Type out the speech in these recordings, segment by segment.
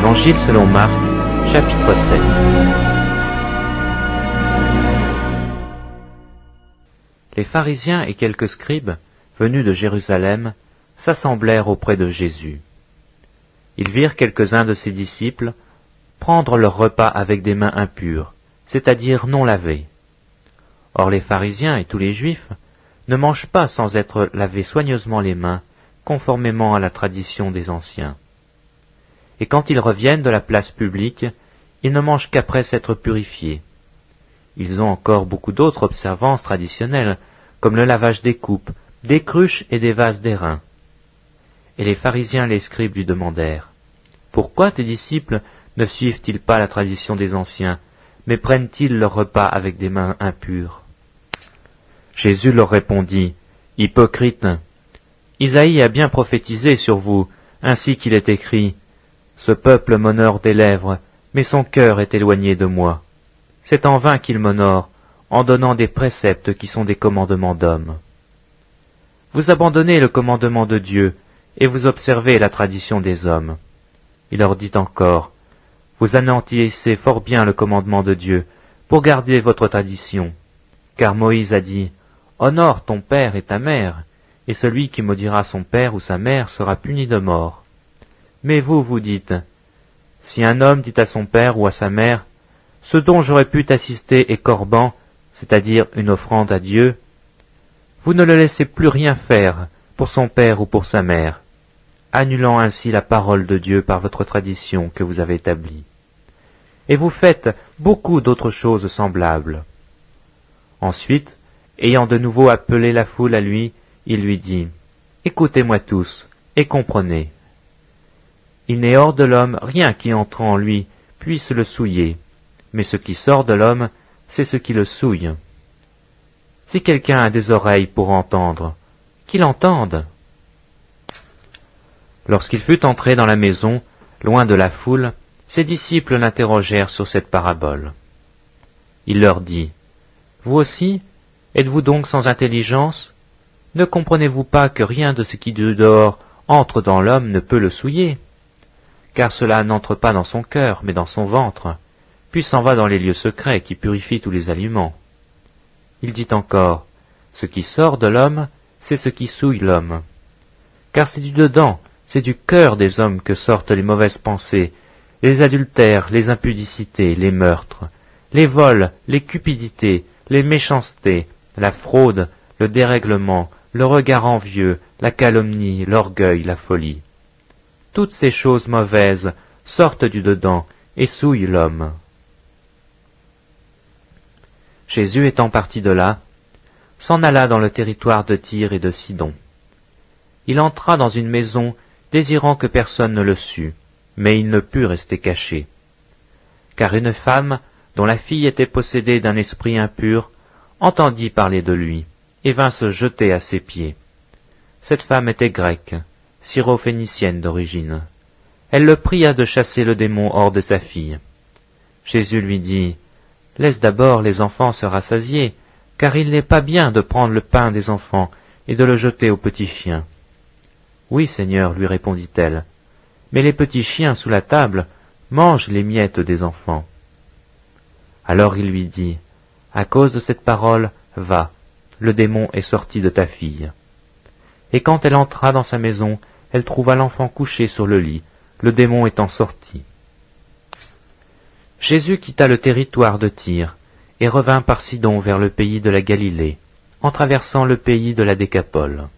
Évangile selon Marc, chapitre 7. Les pharisiens et quelques scribes, venus de Jérusalem, s'assemblèrent auprès de Jésus. Ils virent quelques-uns de ses disciples prendre leur repas avec des mains impures, c'est-à-dire non lavées. Or les pharisiens et tous les juifs ne mangent pas sans être lavés soigneusement les mains, conformément à la tradition des anciens. Et quand ils reviennent de la place publique, ils ne mangent qu'après s'être purifiés. Ils ont encore beaucoup d'autres observances traditionnelles, comme le lavage des coupes, des cruches et des vases d'airain. Et les pharisiens et les scribes lui demandèrent, « Pourquoi tes disciples ne suivent-ils pas la tradition des anciens, mais prennent-ils leur repas avec des mains impures ?» Jésus leur répondit, « Hypocrites, Isaïe a bien prophétisé sur vous, ainsi qu'il est écrit, « Ce peuple m'honore des lèvres, mais son cœur est éloigné de moi. C'est en vain qu'il m'honore, en donnant des préceptes qui sont des commandements d'hommes. Vous abandonnez le commandement de Dieu, et vous observez la tradition des hommes. » Il leur dit encore, « Vous anéantissez fort bien le commandement de Dieu, pour garder votre tradition. Car Moïse a dit, « Honore ton père et ta mère, et celui qui maudira son père ou sa mère sera puni de mort. » Mais vous, vous dites, « Si un homme dit à son père ou à sa mère, « Ce dont j'aurais pu t'assister est corban, c'est-à-dire une offrande à Dieu, » vous ne le laissez plus rien faire pour son père ou pour sa mère, annulant ainsi la parole de Dieu par votre tradition que vous avez établie. Et vous faites beaucoup d'autres choses semblables. Ensuite, ayant de nouveau appelé la foule à lui, il lui dit, « Écoutez-moi tous, et comprenez. Il n'est hors de l'homme rien qui entrant en lui puisse le souiller, mais ce qui sort de l'homme, c'est ce qui le souille. Si quelqu'un a des oreilles pour entendre, qu'il entende. » Lorsqu'il fut entré dans la maison, loin de la foule, ses disciples l'interrogèrent sur cette parabole. Il leur dit, « Vous aussi, êtes-vous donc sans intelligence? Ne comprenez-vous pas que rien de ce qui de dehors entre dans l'homme ne peut le souiller? Car cela n'entre pas dans son cœur, mais dans son ventre, puis s'en va dans les lieux secrets qui purifient tous les aliments. » Il dit encore, « Ce qui sort de l'homme, c'est ce qui souille l'homme. Car c'est du dedans, c'est du cœur des hommes que sortent les mauvaises pensées, les adultères, les impudicités, les meurtres, les vols, les cupidités, les méchancetés, la fraude, le dérèglement, le regard envieux, la calomnie, l'orgueil, la folie. Toutes ces choses mauvaises sortent du dedans et souillent l'homme. » Jésus étant parti de là, s'en alla dans le territoire de Tyr et de Sidon. Il entra dans une maison, désirant que personne ne le sût, mais il ne put rester caché. Car une femme, dont la fille était possédée d'un esprit impur, entendit parler de lui, et vint se jeter à ses pieds. Cette femme était grecque, syrophénicienne d'origine. Elle le pria de chasser le démon hors de sa fille. Jésus lui dit, « Laisse d'abord les enfants se rassasier, car il n'est pas bien de prendre le pain des enfants et de le jeter aux petits chiens. »« Oui, Seigneur, lui répondit-elle, mais les petits chiens sous la table mangent les miettes des enfants. » Alors il lui dit, « À cause de cette parole, va, le démon est sorti de ta fille. » Et quand elle entra dans sa maison, elle trouva l'enfant couché sur le lit, le démon étant sorti. Jésus quitta le territoire de Tyr et revint par Sidon vers le pays de la Galilée, en traversant le pays de la Décapole.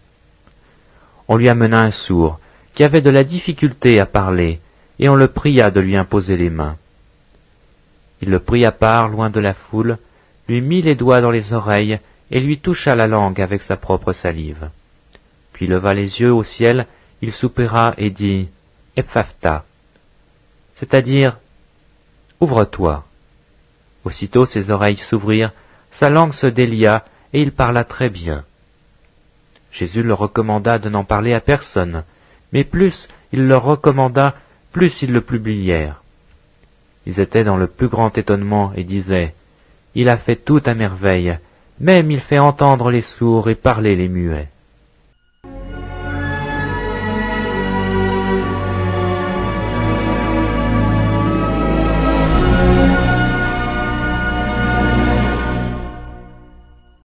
On lui amena un sourd, qui avait de la difficulté à parler, et on le pria de lui imposer les mains. Il le prit à part, loin de la foule, lui mit les doigts dans les oreilles et lui toucha la langue avec sa propre salive. Puis leva les yeux au ciel, il soupira et dit « Ephphatha », c'est-à-dire « Ouvre-toi ». Aussitôt ses oreilles s'ouvrirent, sa langue se délia, et il parla très bien. Jésus leur recommanda de n'en parler à personne, mais plus il leur recommanda, plus ils le publièrent. Ils étaient dans le plus grand étonnement et disaient, « Il a fait tout à merveille, même il fait entendre les sourds et parler les muets. »